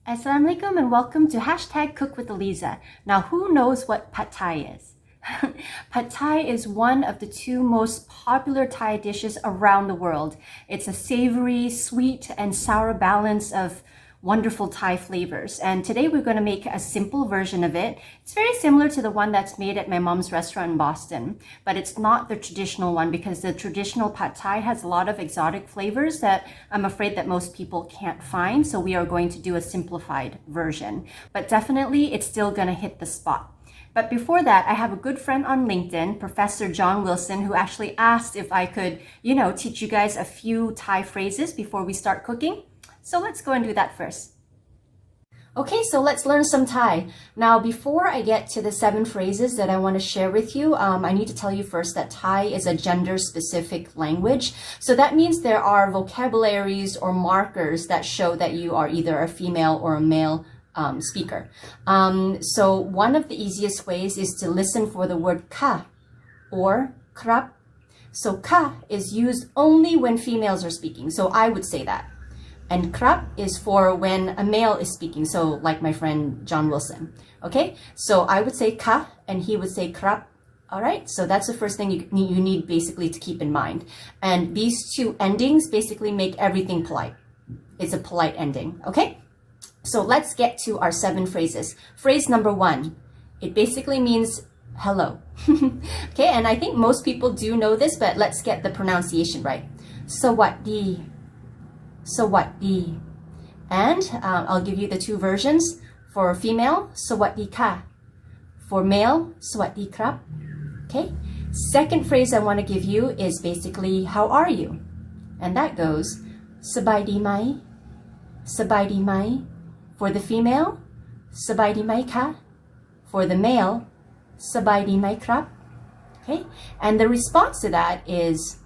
Assalamualaikum and welcome to hashtag #CookWithAliza. Now, who knows what Pad Thai is? Pad Thai is one of the two most popular Thai dishes around the world. It's a savory, sweet, and sour balance of wonderful Thai flavors. And today we're going to make a simple version of it. It's very similar to the one that's made at my mom's restaurant in Boston, but it's not the traditional one because the traditional Pad Thai has a lot of exotic flavors that I'm afraid that most people can't find. So we are going to do a simplified version, but definitely it's still going to hit the spot. But before that, I have a good friend on LinkedIn, Professor John Wilson, who actually asked if I could, teach you guys a few Thai phrases before we start cooking. So let's go and do that first. Okay, so let's learn some Thai. Now, before I get to the 7 phrases that I want to share with you, I need to tell you first that Thai is a gender-specific language. So that means there are vocabularies or markers that show that you are either a female or a male speaker. So one of the easiest ways is to listen for the word ka or krap. So ka is used only when females are speaking. So I would say that. And krap is for when a male is speaking. So like my friend John Wilson. Okay, so I would say ka and he would say krap. All right, so that's the first thing you need basically to keep in mind. And these two endings basically make everything polite. It's a polite ending, okay? So let's get to our 7 phrases. Phrase number 1, it basically means hello. Okay, and I think most people do know this, but let's get the pronunciation right. Sawadee. Sawadee. And I'll give you the 2 versions. For female, sawadee ka. For male, sawadee krap. Okay. Second phrase I want to give you is basically, how are you? And that goes, sabai mai. Sabai mai. For the female, sabai mai ka. For the male, sabai mai krap. Okay. And the response to that is,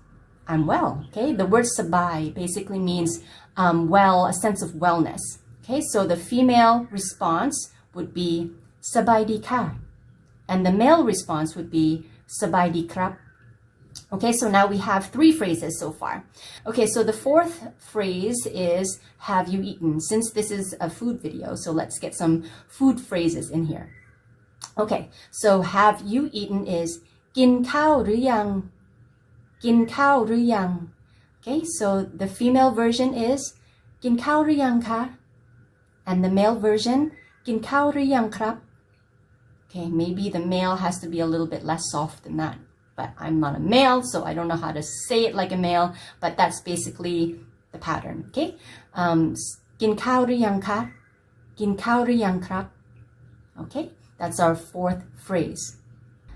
I'm well. Okay, the word sabai basically means well, a sense of wellness. Okay, so the female response would be sabai di ka, and the male response would be sabai di krap. Okay, so now we have 3 phrases so far. Okay, so the 4th phrase is have you eaten? Since this is a food video, so let's get some food phrases in here. Okay, so have you eaten is gin khao rư yang? Gin khao rư yang. Okay, so the female version is gin khao rư yang ka, and the male version gin khao rư yang krap. Okay, maybe the male has to be a little bit less soft than that, but I'm not a male, so I don't know how to say it like a male, but that's basically the pattern. Okay, gin khao rư yang ka, gin khao rư yang krap. Okay, that's our 4th phrase.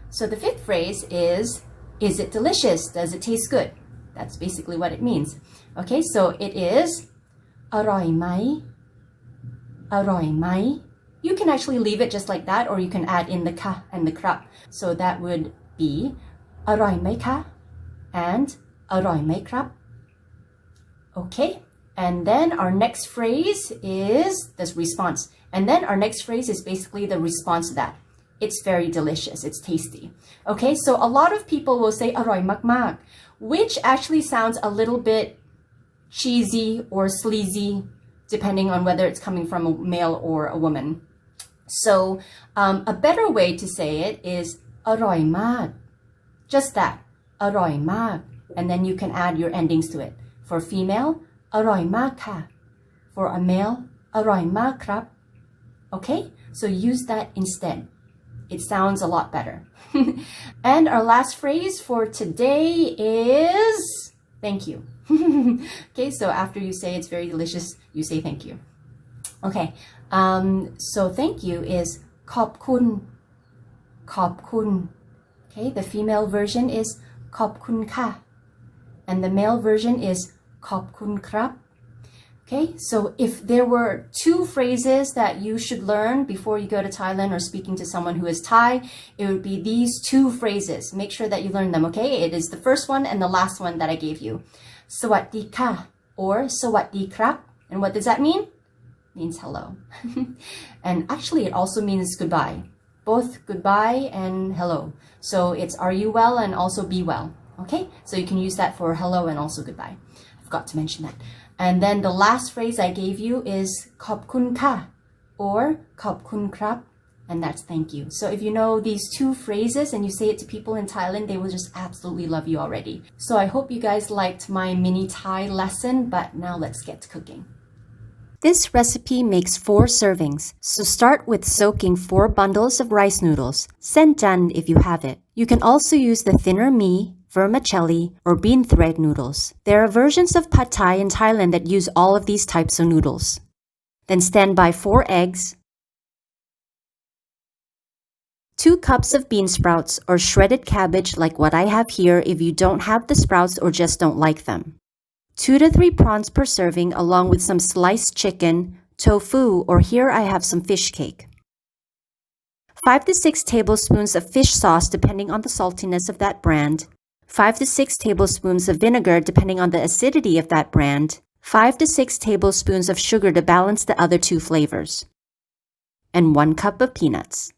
So the 5th phrase is it delicious? Does it taste good? That's basically what it means. Okay, so it is aroi mai. Aroi mai. You can actually leave it just like that, or you can add in the ka and the krap. So that would be aroi mai ka and aroi mai krap. Okay, and then our next phrase is this response. And then our next phrase is basically the response to that. It's very delicious. It's tasty. Okay, so a lot of people will say aroi mak mak, which actually sounds a little bit cheesy or sleazy, depending on whether it's coming from a male or a woman. So a better way to say it is aroi mak. Just that, aroi mak. And then you can add your endings to it. For female, aroi mak ka. For a male, aroi mak krap. Okay, so use that instead. It sounds a lot better. And our last phrase for today is thank you. Okay, so after you say it's very delicious, you say thank you. Okay, so thank you is khop kun. Khop kun. Okay, the female version is khop kun ka. And the male version is khop kun krap. Okay, so if there were 2 phrases that you should learn before you go to Thailand or speaking to someone who is Thai, it would be these 2 phrases. Make sure that you learn them, okay? It is the first one and the last one that I gave you. Sawadee ka or sawadee krap. And what does that mean? It means hello. And actually it also means goodbye. Both goodbye and hello. So it's are you well and also be well. Okay, so you can use that for hello and also goodbye. I forgot to mention that. And then the last phrase I gave you is "ขอบคุณค่ะ" or "ขอบคุณครับ," and that's thank you. So if you know these two phrases and you say it to people in Thailand, they will just absolutely love you already. So I hope you guys liked my mini Thai lesson, but now let's get to cooking. This recipe makes 4 servings, so start with soaking 4 bundles of rice noodles, senjan if you have it. You can also use the thinner mee, vermicelli, or bean thread noodles. There are versions of pad thai in Thailand that use all of these types of noodles. Then stand by 4 eggs, 2 cups of bean sprouts or shredded cabbage like what I have here if you don't have the sprouts or just don't like them. 2 to 3 prawns per serving along with some sliced chicken, tofu, or here I have some fish cake. 5 to 6 tablespoons of fish sauce depending on the saltiness of that brand. 5 to 6 tablespoons of vinegar depending on the acidity of that brand. 5 to 6 tablespoons of sugar to balance the other 2 flavors. And 1 cup of peanuts.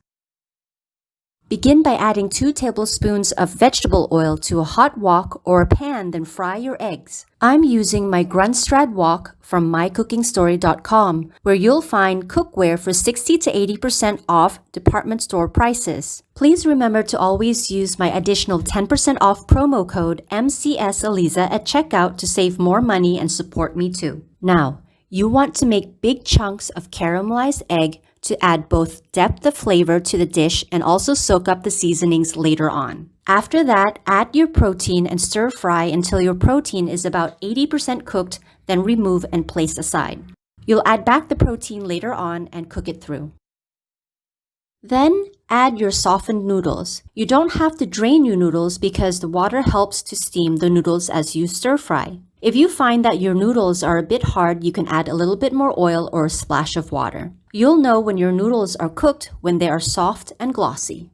Begin by adding 2 tablespoons of vegetable oil to a hot wok or a pan, then fry your eggs. I'm using my Grunstrad wok from mycookingstory.com, where you'll find cookware for 60 to 80% off department store prices. Please remember to always use my additional 10% off promo code MCSAliza at checkout to save more money and support me too. Now, you want to make big chunks of caramelized egg to add both depth of flavor to the dish and also soak up the seasonings later on. After that, add your protein and stir fry until your protein is about 80% cooked, then remove and place aside. You'll add back the protein later on and cook it through. Then, add your softened noodles. You don't have to drain your noodles because the water helps to steam the noodles as you stir fry. If you find that your noodles are a bit hard, you can add a little bit more oil or a splash of water. You'll know when your noodles are cooked when they are soft and glossy.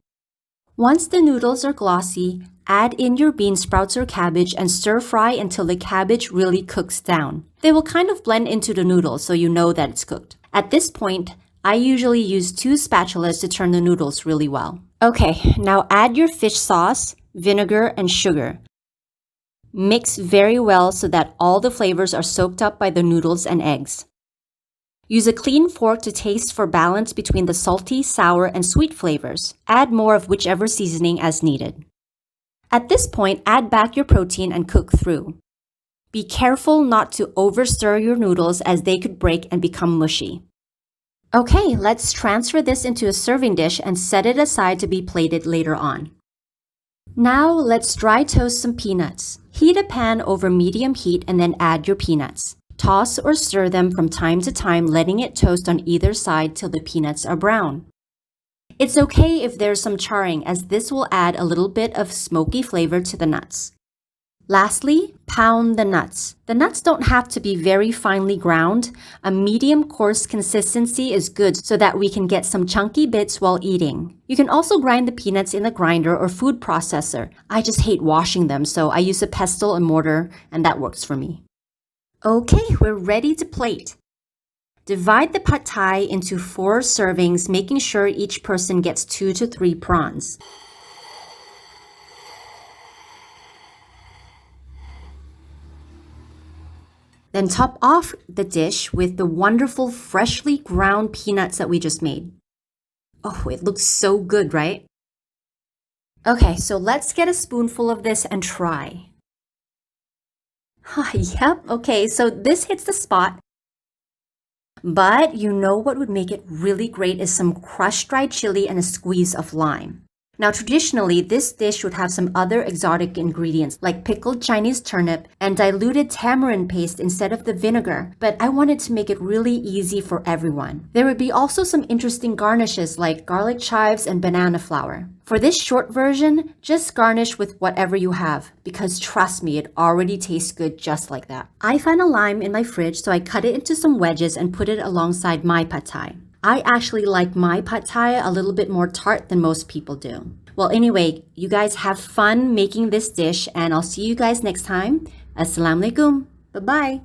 Once the noodles are glossy, add in your bean sprouts or cabbage and stir fry until the cabbage really cooks down. They will kind of blend into the noodles so you know that it's cooked. At this point, I usually use 2 spatulas to turn the noodles really well. Okay, now add your fish sauce, vinegar, and sugar. Mix very well so that all the flavors are soaked up by the noodles and eggs. Use a clean fork to taste for balance between the salty, sour, and sweet flavors. Add more of whichever seasoning as needed. At this point, add back your protein and cook through. Be careful not to overstir your noodles as they could break and become mushy. Okay, let's transfer this into a serving dish and set it aside to be plated later on. Now let's dry toast some peanuts. Heat a pan over medium heat and then add your peanuts. Toss or stir them from time to time, letting it toast on either side till the peanuts are brown. It's okay if there's some charring, as this will add a little bit of smoky flavor to the nuts. Lastly, pound the nuts. The nuts don't have to be very finely ground. A medium coarse consistency is good so that we can get some chunky bits while eating. You can also grind the peanuts in a grinder or food processor. I just hate washing them, so I use a pestle and mortar, and that works for me. Okay, we're ready to plate. Divide the pad thai into 4 servings, making sure each person gets 2 to 3 prawns. Then top off the dish with the wonderful freshly ground peanuts that we just made. Oh, it looks so good, right? Okay, so let's get a spoonful of this and try. Yep, okay, so this hits the spot. But you know what would make it really great is some crushed dried chili and a squeeze of lime. Now, traditionally, this dish would have some other exotic ingredients like pickled Chinese turnip and diluted tamarind paste instead of the vinegar, but I wanted to make it really easy for everyone. There would be also some interesting garnishes like garlic chives and banana flour. For this short version, just garnish with whatever you have, because trust me, it already tastes good just like that. I found a lime in my fridge, so I cut it into some wedges and put it alongside my pad thai. I actually like my pad thai a little bit more tart than most people do. Well, anyway, you guys have fun making this dish, and I'll see you guys next time. Assalamualaikum. Bye-bye.